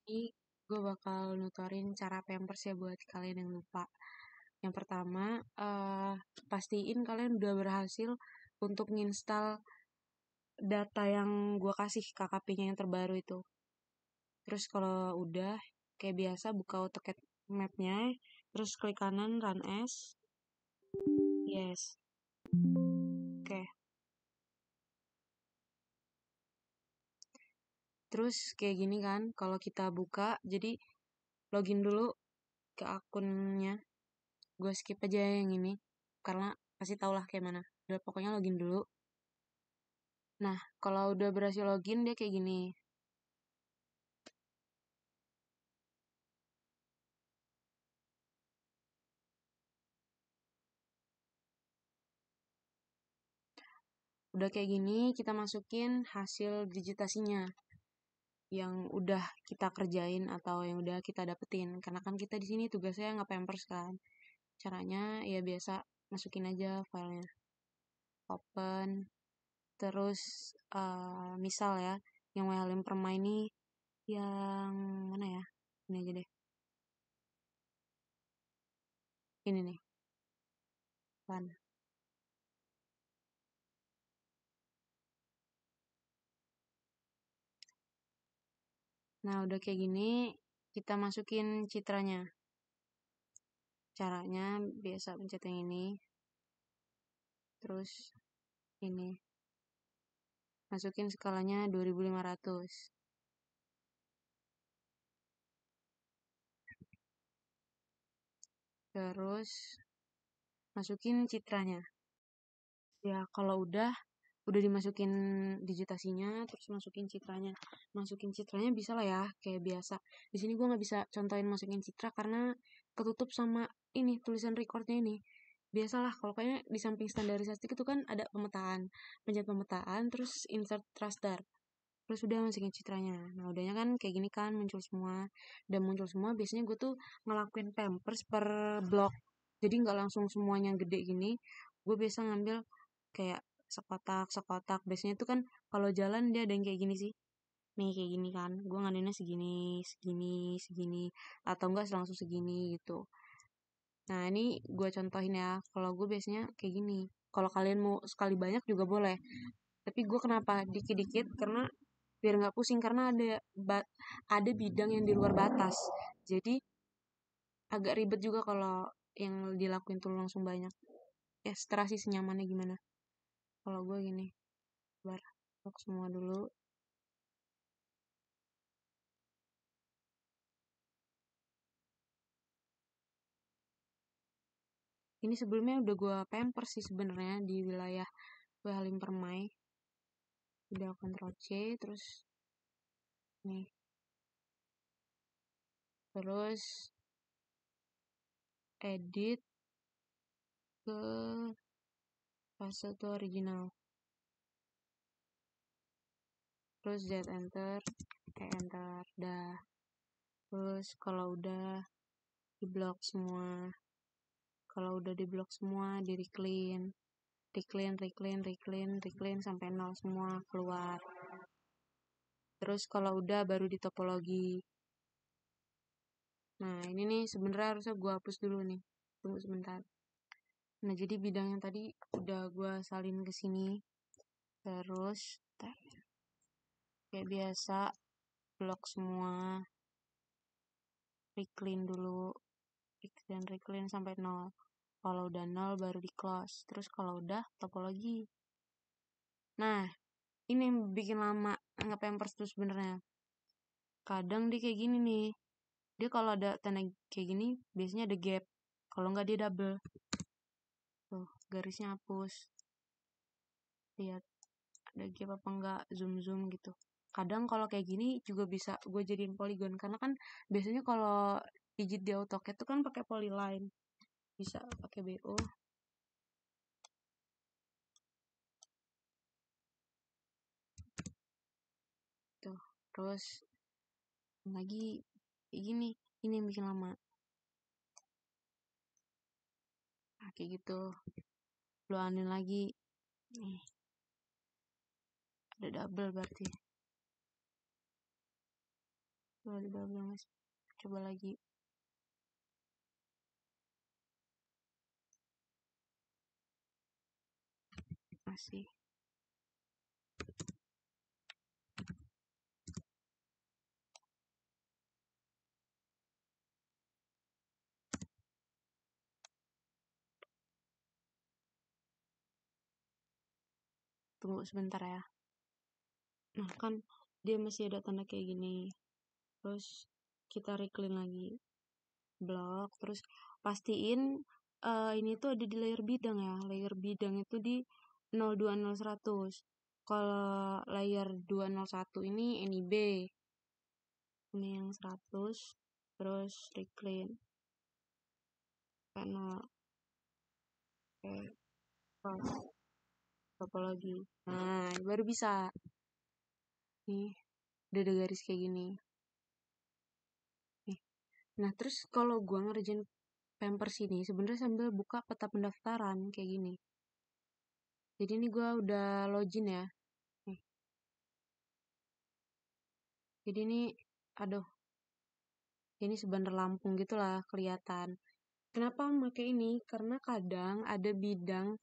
Ini gue bakal nutorin cara Pampers ya buat kalian yang lupa. Yang pertama, pastiin kalian udah berhasil untuk nginstal data yang gue kasih KKP-nya yang terbaru itu. Terus kalau udah, kayak biasa buka AutoCAD map-nya, terus klik kanan Run As. Yes. Oke. Terus kayak gini kan, kalau kita buka, jadi login dulu ke akunnya. Gue skip aja yang ini, karena pasti tau lah kayak mana. Udah pokoknya login dulu. Nah, kalau udah berhasil login dia kayak gini. Udah kayak gini, kita masukin hasil digitasinya yang udah kita kerjain atau yang udah kita dapetin. Karena kan kita di sini tugasnya nggak Pampers kan. Caranya ya biasa masukin aja filenya. Open. Terus misal ya, yang Wayhalim Permai ini yang mana ya? Ini aja deh. Ini nih. Kan. Nah, udah kayak gini, kita masukin citranya. Caranya biasa pencet yang ini. Terus ini. Masukin skalanya 2500. Terus masukin citranya. Ya, kalau udah dimasukin digitasinya, terus masukin citranya. Masukin citranya bisa lah ya, kayak biasa. Di sini gue nggak bisa contohin masukin citra karena ketutup sama ini tulisan recordnya ini. Biasalah kalau kayaknya di samping standarisasi itu kan ada pemetaan, pencet pemetaan, terus insert raster. Terus udah masukin citranya. Nah, udahnya kan kayak gini kan muncul semua. Dan muncul semua biasanya gue tuh ngelakuin Pampers per blok. Jadi nggak langsung semuanya gede gini. Gue biasa ngambil kayak sekotak. Biasanya tuh kan kalau jalan dia ada yang kayak gini sih. Nih kayak gini kan. Gue ngambilnya segini. Atau enggak langsung segini gitu. Nah, ini gue contohin ya. Kalau gue biasanya kayak gini. Kalau kalian mau sekali banyak juga boleh. Tapi gue kenapa dikit-dikit karena biar nggak pusing karena ada bidang yang di luar batas. Jadi agak ribet juga kalau yang dilakuin tuh langsung banyak. Ya, setelah sih senyamannya gimana. Kalau gue gini, bar lock semua dulu. Ini sebelumnya udah gue pamper sih sebenarnya di wilayah Halim Permai. Udah Ctrl C terus nih. Terus edit ke fase tuh original. Terus Z enter, enter, dah. Terus kalau udah di blok semua, kalau udah di blok semua, di reclean sampai nol semua keluar. Terus kalau udah baru di topologi. Nah, ini nih sebenarnya harusnya gue hapus dulu nih. Tunggu sebentar. Nah, jadi bidang yang tadi udah gue salin ke sini. Terus kayak biasa blok semua. Reclean dulu. Reclean sampai nol. Kalau udah nol baru di close. Terus kalau udah topologi. Nah, ini yang bikin lama nge-pampers tuh sebenarnya. Kadang dia kayak gini nih. Dia kalau ada tanda kayak gini, biasanya ada gap. Kalau nggak dia double. Tuh, garisnya hapus. Lihat, ada gap apa nggak, zoom gitu. Kadang kalau kayak gini juga bisa gue jadiin polygon. Karena kan biasanya kalau digit di AutoCAD tuh kan pakai polyline. Bisa pakai BO. Tuh, terus lagi kayak gini. Ini yang bikin lama. Nah, kayak gitu. Lu anuin lagi. Nih, ada double berarti. Coba lagi. Masih. Tunggu sebentar ya. Nah kan dia masih ada tanda kayak gini. Terus kita reclaim lagi. Blok. Terus pastiin ini tuh ada di layer bidang ya. Layer bidang itu di 020100. Kalau layer 201 ini NIB. Ini yang 100. Terus reclaim. Panel. Oke. Terus apa lagi? Nah, baru bisa. Nih, udah ada garis kayak gini. Nih. Nah, terus kalau gua ngerjain Pampers ini sebenarnya sambil buka peta pendaftaran kayak gini. Jadi ini gua udah login ya. Nih. Jadi ini aduh. Ini sebenarnya Lampung gitulah kelihatan. Kenapa pakai ini? Karena kadang ada bidang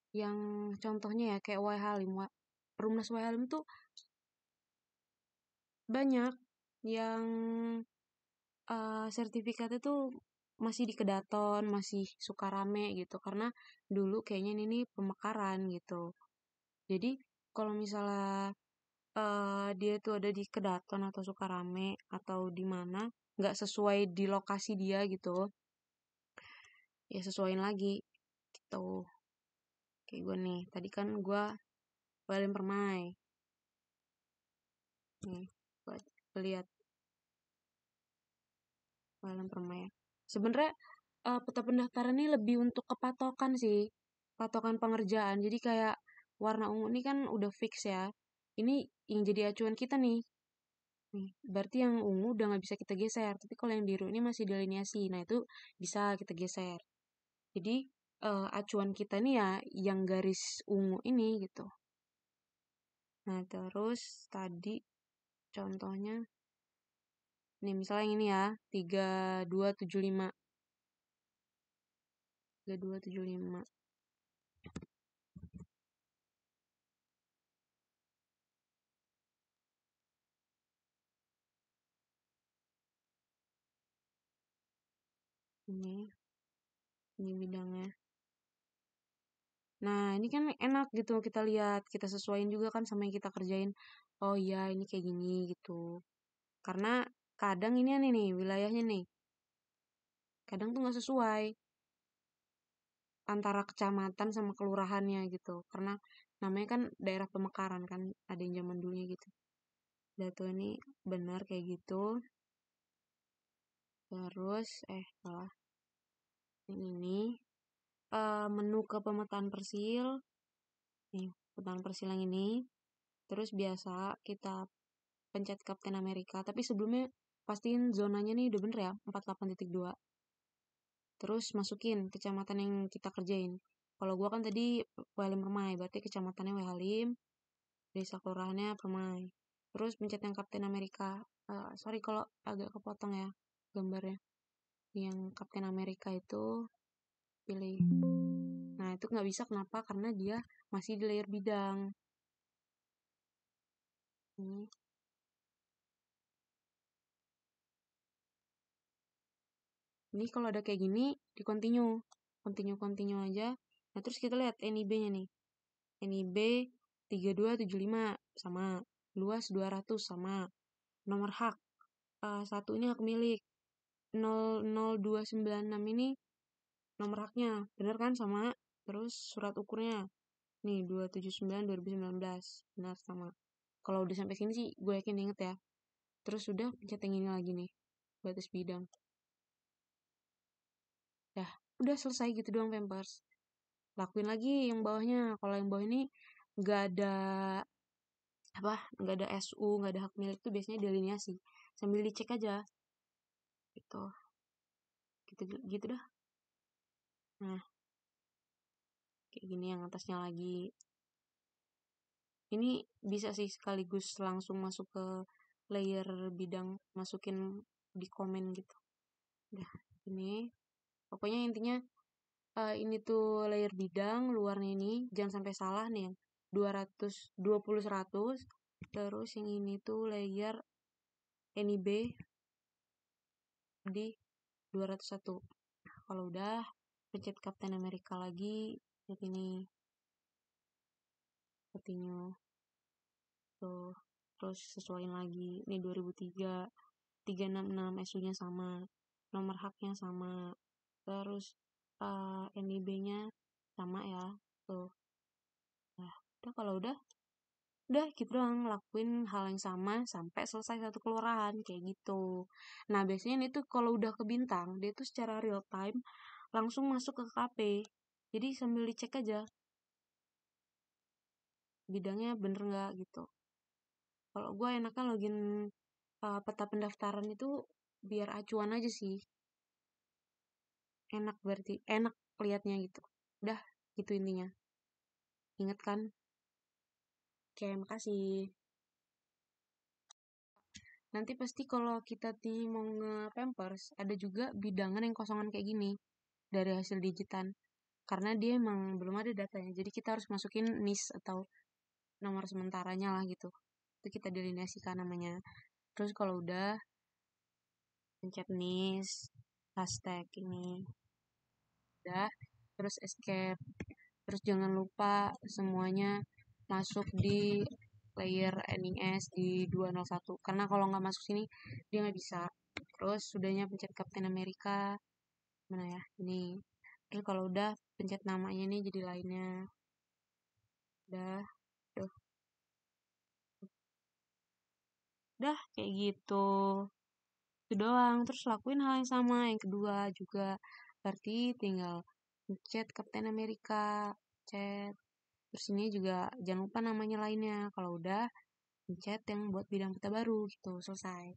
yang contohnya ya kayak Y Halim. Perumnas Y Halim tuh banyak yang sertifikatnya tuh masih di Kedaton, masih suka rame gitu. Karena dulu kayaknya ini pemekaran gitu. Jadi kalau misalnya dia tuh ada di Kedaton atau Sukarame atau di mana nggak sesuai di lokasi dia gitu, ya sesuaiin lagi gitu. Kayak gue nih, tadi kan gue Walin Permai. Nih, gue lihat Walin Permai. Sebenarnya peta pendaftaran ini lebih untuk kepatokan sih, patokan pengerjaan. Jadi kayak warna ungu ini kan udah fix ya. Ini yang jadi acuan kita nih. Nih, berarti yang ungu udah nggak bisa kita geser. Tapi kalau yang biru ini masih delineasi. Nah itu bisa kita geser. Jadi acuan kita nih ya yang garis ungu ini gitu. Nah terus tadi contohnya, nih misalnya yang ini ya 3275. 3275. Ini bidangnya. Nah, ini kan enak gitu kita lihat, kita sesuaiin juga kan sama yang kita kerjain. Oh iya, ini kayak gini gitu. Karena kadang ini aneh nih, wilayahnya nih. Kadang tuh nggak sesuai antara kecamatan sama kelurahannya gitu. Karena namanya kan daerah pemekaran kan, ada yang zaman dulunya gitu. Datu ini benar kayak gitu. Terus, salah. Ini menu ke pemetaan persil. Nih, pemetaan persil yang ini. Terus biasa kita pencet Kapten Amerika. Tapi sebelumnya pastiin zonanya nih udah bener ya, 48.2. Terus masukin kecamatan yang kita kerjain. Kalau gua kan tadi Walim Permai, berarti kecamatannya Walim, desa kelurahannya Permai. Terus pencet yang Kapten Amerika. Sorry kalau agak kepotong ya gambarnya. Yang Kapten Amerika itu pilih. Nah itu nggak bisa kenapa? Karena dia masih di layer bidang. Ini kalau ada kayak gini di continue aja. Nah terus kita lihat NIB-nya nih. NIB 3275 sama, luas 200 sama, nomor hak satu ini hak milik, 00296 ini nomor haknya, bener kan sama. Terus surat ukurnya nih 279 2019 benar sama. Kalau udah sampai sini sih gue yakin inget ya. Terus udah pencet yang ini lagi nih, batas bidang. Dah, udah selesai gitu doang Pampers. Lakuin lagi yang bawahnya. Kalau yang bawah ini nggak ada nggak ada SU, nggak ada hak milik tuh biasanya delineasi. Sambil dicek aja. Gitu. Gitu dah. Nah, kayak gini yang atasnya lagi. Ini bisa sih sekaligus langsung masuk ke layer bidang, masukin di komen gitu. Udah ini pokoknya intinya ini tuh layer bidang, luarnya ini jangan sampai salah nih, yang 220 100. Terus yang ini tuh layer NIB di 201. Kalau udah pencet Captain America lagi, lihat ini continue tuh, terus sesuaiin lagi. Ini 2003 366, SU-nya sama, nomor haknya sama, terus NIB-nya sama ya tuh. Nah, udah kalau udah gitu doang, lakuin hal yang sama sampai selesai satu kelurahan kayak gitu. Nah, biasanya ini tuh kalau udah ke bintang, dia tuh secara real time langsung masuk ke KP. Jadi sambil dicek aja bidangnya bener nggak gitu. Kalau gue enaknya login peta pendaftaran itu biar acuan aja sih. Enak, berarti enak liatnya gitu. Udah gitu intinya. Ingat kan? Oke, makasih. Nanti pasti kalau kita mau nge-pampers, ada juga bidangan yang kosongan kayak gini dari hasil digitan. Karena dia emang belum ada datanya. Jadi kita harus masukin NIS atau nomor sementaranya lah gitu. Itu kita delineasikan namanya. Terus kalau udah pencet NIS, hashtag ini. Udah, terus escape. Terus jangan lupa semuanya masuk di layer NIS di 201. Karena kalau nggak masuk sini, dia nggak bisa. Terus sudahnya pencet Captain America. Mana ya? Ini. Terus kalau udah pencet namanya nih jadi lainnya. Udah. Tuh. Udah kayak gitu. Itu doang. Terus lakuin hal yang sama. Yang kedua juga. Berarti tinggal pencet Captain America. Pencet. Terus ini juga jangan lupa namanya lainnya. Kalau udah pencet yang buat bidang peta baru gitu. Selesai.